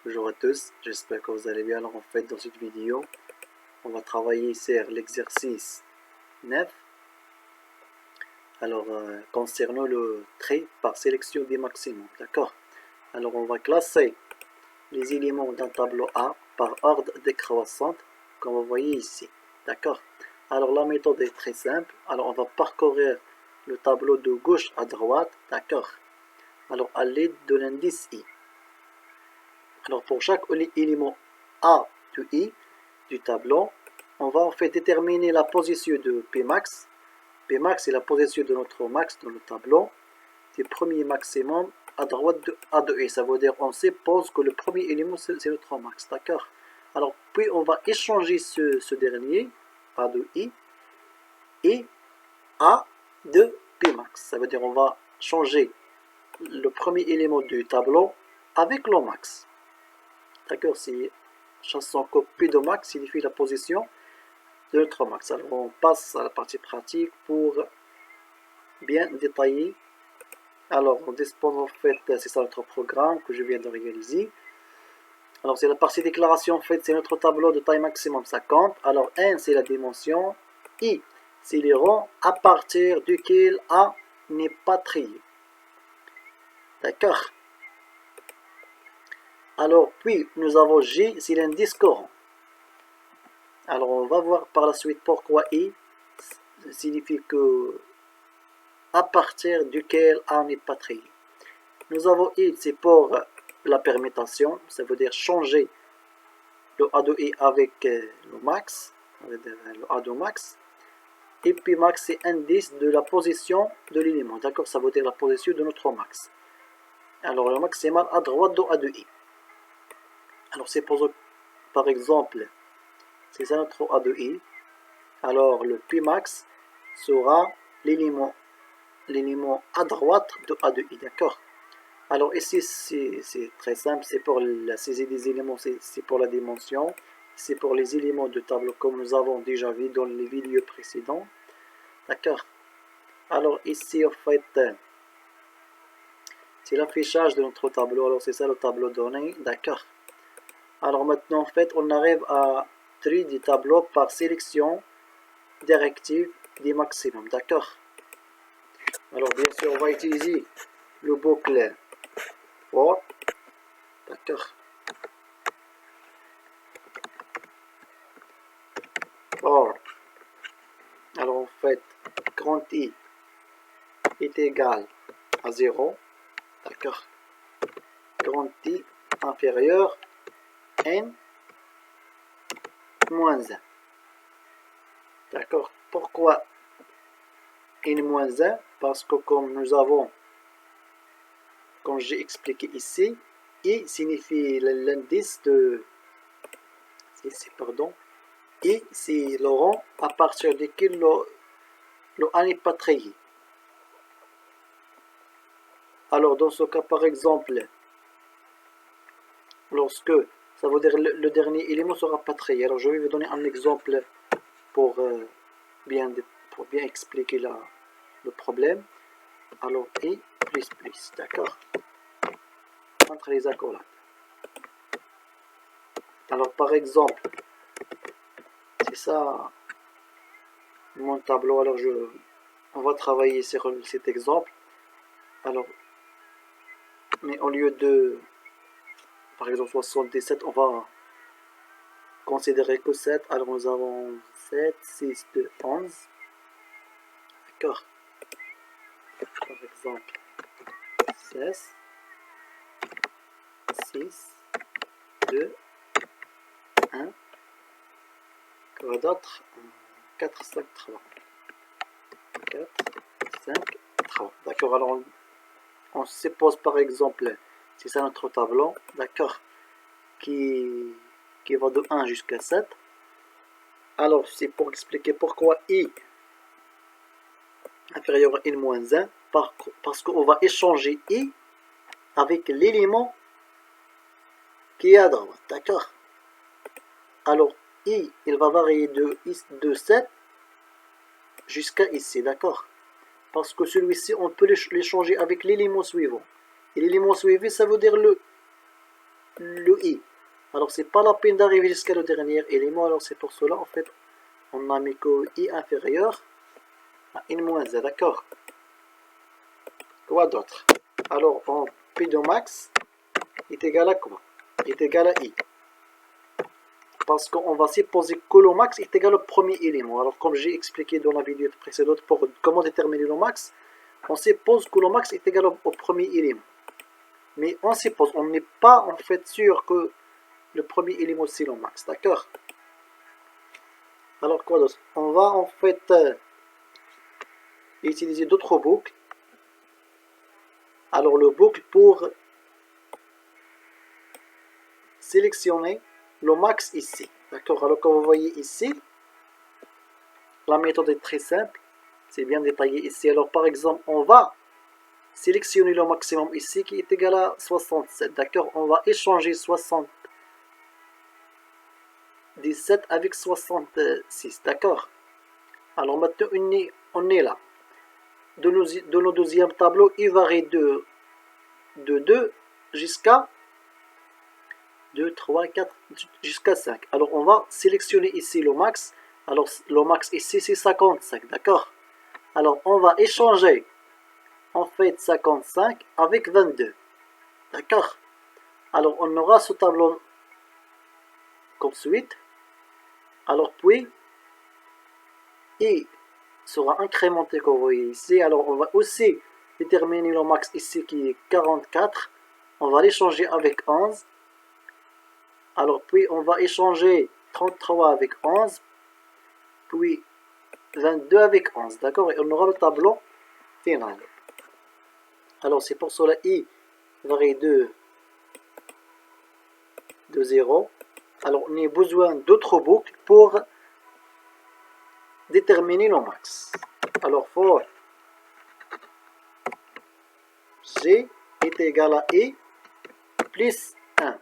Bonjour à tous, j'espère que vous allez bien. Alors en fait dans cette vidéo, on va travailler sur l'exercice 9. Alors concernant le trait par sélection des maximums, d'accord. Alors on va classer les éléments d'un tableau A par ordre décroissant, comme vous voyez ici, d'accord. Alors la méthode est très simple. Alors on va parcourir le tableau de gauche à droite, d'accord. Alors à l'aide de l'indice I. Alors pour chaque élément A de I du tableau, on va en fait déterminer la position de Pmax. Pmax est la position de notre max dans le tableau, du premier maximum à droite de A de I. Ça veut dire on suppose que le premier élément c'est notre max, d'accord. Alors puis on va échanger ce dernier, A de I, et A de Pmax. Ça veut dire on va changer le premier élément du tableau avec le max. D'accord, si chanson copie de max signifie la position de notre max. Alors on passe à la partie pratique pour bien détailler. Alors on dispose en fait, c'est ça notre programme que je viens de réaliser. Alors c'est la partie déclaration, en fait c'est notre tableau de taille maximum 50. Alors N c'est la dimension, I c'est les rangs à partir duquel A n'est pas trié. D'accord. Alors puis nous avons J c'est l'indice courant. Alors on va voir par la suite pourquoi I signifie que à partir duquel A n'est pas trié. Nous avons I, c'est pour la permutation, ça veut dire changer le A de I avec le max, le A de max. Et puis max c'est indice de la position de l'élément, d'accord, ça veut dire la position de notre max. Alors le maximal à droite de A de I. Alors c'est pour par exemple, c'est ça notre A de I. Alors le Pmax sera l'élément à droite de A de I, d'accord. Alors ici c'est très simple, c'est pour la saisie des éléments, c'est pour la dimension, c'est pour les éléments de tableau comme nous avons déjà vu dans les vidéos précédentes, d'accord. Alors ici en fait c'est l'affichage de notre tableau, alors c'est ça le tableau donné, d'accord. Alors maintenant en fait on arrive à trier des tableaux par sélection directive des maximums, d'accord. Alors bien sûr on va utiliser le boucle for, d'accord. For, alors en fait grand I est égal à 0, d'accord. Grand I inférieur N moins 1, d'accord. Pourquoi N moins 1? Parce que comme nous avons, comme j'ai expliqué ici, I signifie l'indice de, pardon, I c'est le rang à partir duquel le A n'est pas trié. Alors dans ce cas par exemple, lorsque ça veut dire le dernier élément sera pas trié. Alors je vais vous donner un exemple pour bien expliquer le problème. Alors I plus plus, d'accord, entre les accolades. Alors par exemple, c'est ça mon tableau. Alors on va travailler sur cet exemple. Alors, mais au lieu de, par exemple 77, on va considérer que 7. Alors nous avons 7, 6, 2, 11. D'accord. Par exemple, 16, 6, 2, 1. Quoi d'autre? 4, 5, 3. 4, 5, 3. D'accord, alors on suppose par exemple, c'est ça notre tableau, d'accord, qui va de 1 jusqu'à 7. Alors c'est pour expliquer pourquoi I inférieur à N-1, parce qu'on va échanger I avec l'élément qui est à droite, d'accord. Alors I, il va varier de 7 jusqu'à ici, d'accord. Parce que celui-ci, on peut l'échanger avec l'élément suivant. Et l'élément suivant, ça veut dire le i. Alors c'est pas la peine d'arriver jusqu'à le dernier élément, alors c'est pour cela en fait on a mis que i inférieur à n moins z, d'accord. Quoi d'autre? Alors en p de max est égal à quoi? Est égal à i. Parce qu'on va supposer que le max est égal au premier élément. Alors comme j'ai expliqué dans la vidéo précédente pour comment déterminer le max, on suppose que le max est égal au premier élément. Mais on suppose, on n'est pas en fait sûr que le premier élément c'est le max, d'accord. Alors quoi d'autre? On va en fait utiliser d'autres boucles. Alors le boucle pour sélectionner le max ici, d'accord. Alors comme vous voyez ici, la méthode est très simple, c'est bien détaillé ici. Alors par exemple, on va sélectionner le maximum ici qui est égal à 67, d'accord. On va échanger 77 avec 66, d'accord. Alors maintenant on est là. De nos deuxième tableau, il varie de 2 jusqu'à 2, 3, 4, jusqu'à 5. Alors on va sélectionner ici le max. Alors le max ici c'est 55, d'accord. Alors on va échanger en fait 55 avec 22, d'accord. Alors on aura ce tableau comme suite. Alors puis i sera incrémenté comme vous voyez ici. Alors on va aussi déterminer le max ici qui est 44. On va l'échanger avec 11. Alors puis on va échanger 33 avec 11. Puis 22 avec 11, d'accord. Et on aura le tableau final. Alors c'est pour cela i varie de 0. Alors on a besoin d'autres boucles pour déterminer le max. Alors for g est égal à i plus 1.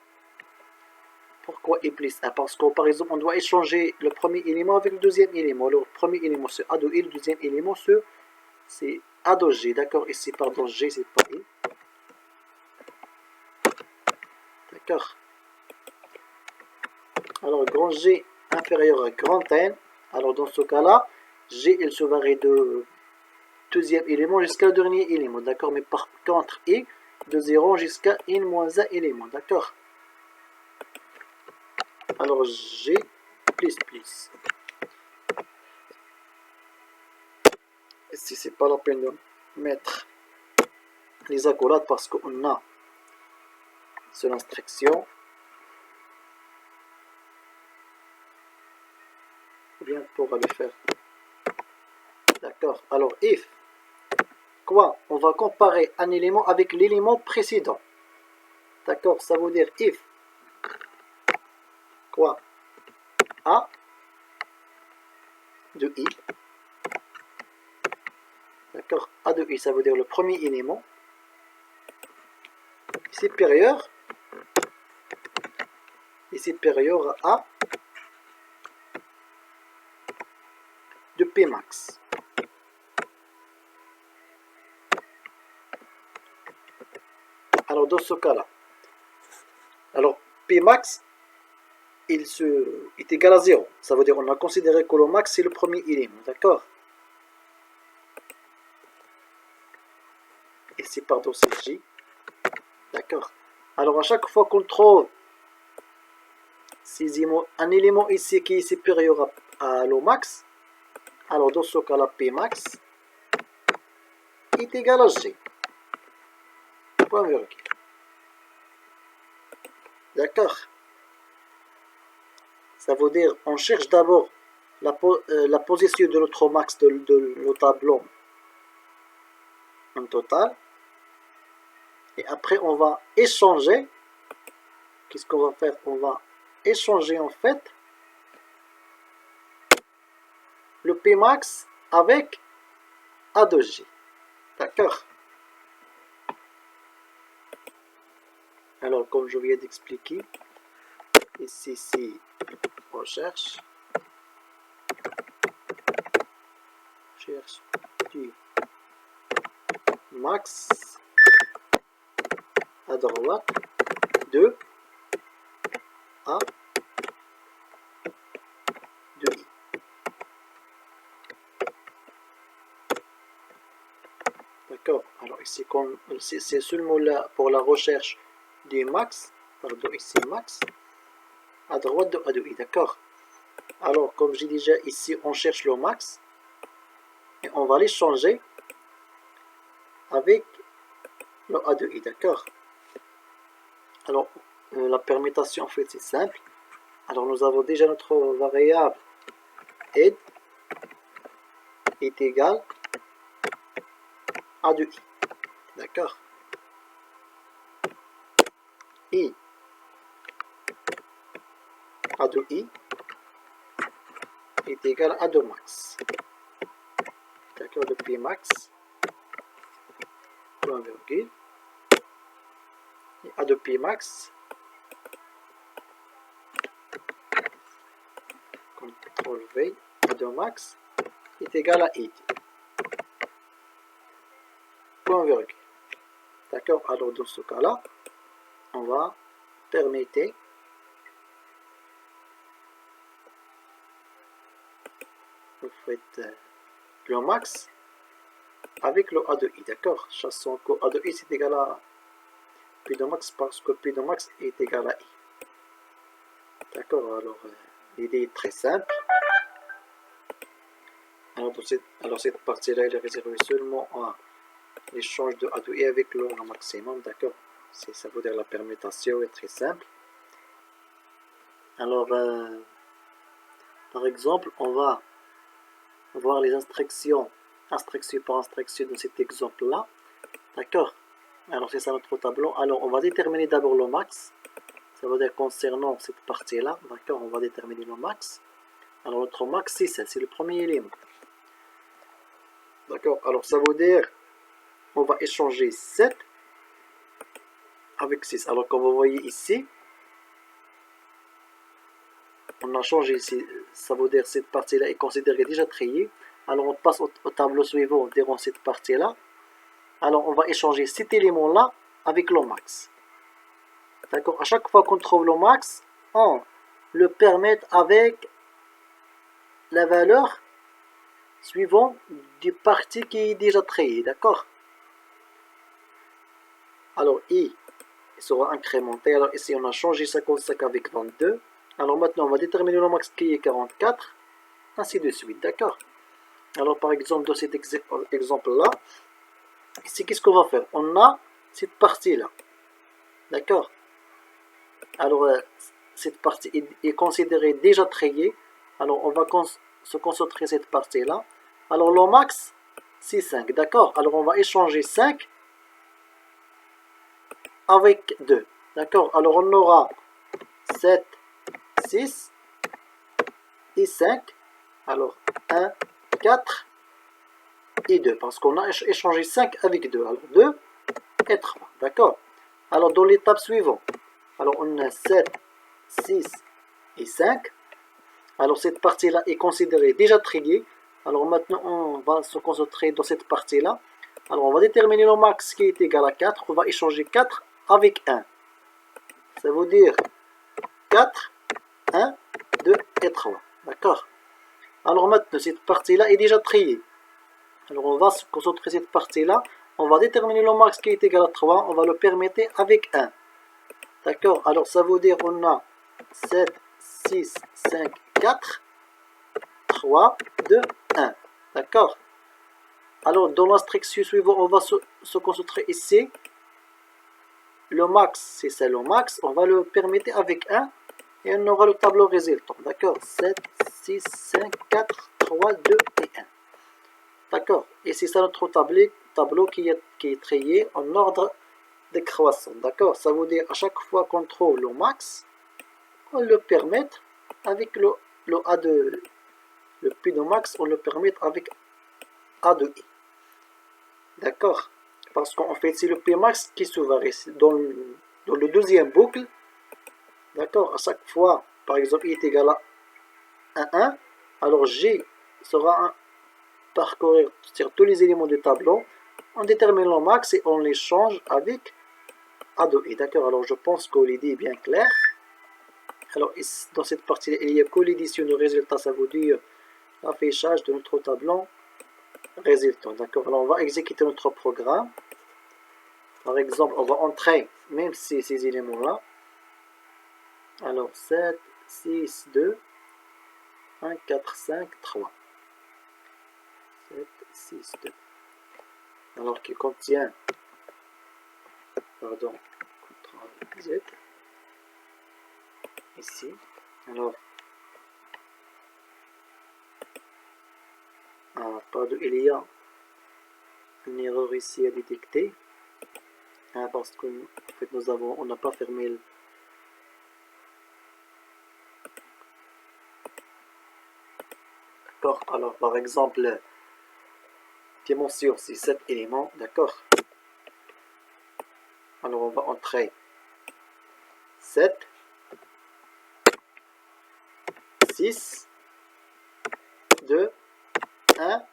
Pourquoi i plus 1? Parce que par exemple on doit échanger le premier élément avec le deuxième élément. Le premier élément c'est a de i, le deuxième élément c'est a de g, d'accord. Ici pardon, g c'est pas i, d'accord. Alors grand G inférieur à grand N. Alors dans ce cas-là, G il se varie de deuxième élément jusqu'à le dernier élément, d'accord. Mais par contre I de 0 jusqu'à n moins 1 élément, d'accord. Alors G plus. Ici c'est pas la peine de mettre les accolades parce qu'on a seule instruction. Bien pour aller faire. D'accord. Alors if quoi? On va comparer un élément avec l'élément précédent. D'accord, ça veut dire if quoi? A de i. D'accord, A de i, ça veut dire le premier élément supérieur à A de P max. Alors dans ce cas-là, alors P max il est égal à 0. Ça veut dire on a considéré que le max c'est le premier élément, d'accord. Ici pardon c'est J, d'accord. Alors à chaque fois qu'on trouve un élément ici qui est supérieur à le max, alors dans ce cas-là P max est égal à G. Point virgule. D'accord. Ça veut dire on cherche d'abord la position de notre max de le tableau en total. Et après on va échanger. Qu'est-ce qu'on va faire? On va échanger en fait le P max avec A de G. D'accord. Alors comme je viens d'expliquer, ici c'est recherche du max à droite de A de I. D'accord. Alors ici, c'est seulement là pour la recherche du max. Pardon, ici max. À droite de A de I. D'accord. Alors, comme j'ai déjà ici, on cherche le max. Et on va les changer avec le A de I. D'accord. Alors, la permutation, en fait, c'est simple. Alors, nous avons déjà notre variable ed est égal à de I. D'accord. I A de I est égal à 2 max. D'accord, de P max, point virgule, et A de P max, CTRL V, A de max, est égal à I. Point virgule. D'accord, alors dans ce cas-là, on va permettre vous faites le max avec le A de I, d'accord. Chassons que A de I c'est égal à P de max parce que P de max est égal à I. D'accord, alors l'idée est très simple. Alors cette partie-là, elle est réservée seulement à l'échange de A de I avec le maximum, d'accord. Ça veut dire la permutation est très simple. Alors, par exemple, on va voir les instructions, instruction par instruction de cet exemple-là. D'accord. Alors, c'est ça notre tableau. Alors, on va déterminer d'abord le max. Ça veut dire concernant cette partie-là. D'accord, on va déterminer le max. Alors, notre max, c'est le premier élément. D'accord. Alors, ça veut dire on va échanger 7 avec 6. Alors, comme vous voyez ici, on a changé ici, ça veut dire cette partie-là est considérée déjà triée. Alors on passe au tableau suivant durant cette partie-là. Alors on va échanger cet élément-là avec le max. D'accord. À chaque fois qu'on trouve le max, on le permet avec la valeur suivante du parti qui est déjà trié. D'accord. Alors I sera incrémenté. Alors ici on a changé 55 avec 22. Alors maintenant, on va déterminer le max qui est 44, ainsi de suite, d'accord. Alors par exemple, dans cet exemple-là, ici, qu'est-ce qu'on va faire? On a cette partie-là, d'accord. Alors, cette partie est considérée déjà triée. Alors, on va se concentrer sur cette partie-là. Alors, le max, c'est 5, d'accord. Alors, on va échanger 5 avec 2, d'accord. Alors, on aura 7, 6 et 5. Alors 1, 4 et 2. Parce qu'on a échangé 5 avec 2. Alors 2 et 3. D'accord. Alors dans l'étape suivante, alors on a 7, 6 et 5. Alors cette partie-là est considérée déjà triée. Alors maintenant on va se concentrer dans cette partie-là. Alors on va déterminer le max qui est égal à 4. On va échanger 4 avec 1. Ça veut dire 4, 1, 2 et 3. D'accord. Alors maintenant, cette partie-là est déjà triée. Alors on va se concentrer sur cette partie-là. On va déterminer le max qui est égal à 3. On va le permettre avec 1. D'accord. Alors ça veut dire on a 7, 6, 5, 4, 3, 2, 1. D'accord. Alors dans l'instruction suivante, on va se concentrer ici. Le max, c'est ça le max. On va le permettre avec 1. Et on aura le tableau résultant. D'accord. 7, 6, 5, 4, 3, 2 et 1. D'accord. Et c'est ça notre tableau qui est trié en ordre décroissant. D'accord. Ça veut dire à chaque fois qu'on trouve le max, on le permet avec le A de le P de max, on le permet avec A de I. D'accord. Parce qu'en fait, c'est le P max qui se varie. Dans le deuxième boucle, d'accord, à chaque fois, par exemple, I est égal à 1, alors G sera parcourir sur tous les éléments du tableau, on détermine le max et on les change avec A de I. D'accord, alors je pense que l'idée est bien claire. Alors, dans cette partie, il y a que l'édition de résultats, ça veut dire l'affichage de notre tableau résultant. D'accord. Alors, on va exécuter notre programme. Par exemple, on va entrer même ces éléments-là. Alors, 7, 6, 2, 1, 4, 5, 3. 7, 6, 2. Alors, qui contient, pardon, CTRL Z. Ici. Alors, pardon, il y a une erreur ici à détecter. Parce que en fait, on n'a pas fermé le... D'accord. Alors, par exemple, dimension, c'est 7 éléments. D'accord. Alors, on va entrer 7, 6, 2, 1,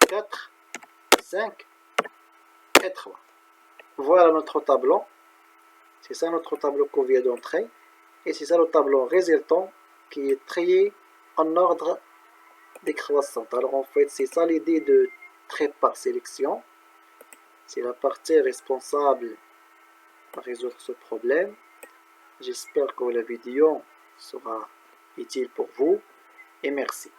4, 5 et 3. Voilà notre tableau. C'est ça notre tableau qu'on vient d'entrer. Et c'est ça le tableau résultant qui est trié en ordre décroissant. Alors en fait, c'est ça l'idée de trait par sélection. C'est la partie responsable à résoudre ce problème. J'espère que la vidéo sera utile pour vous et merci.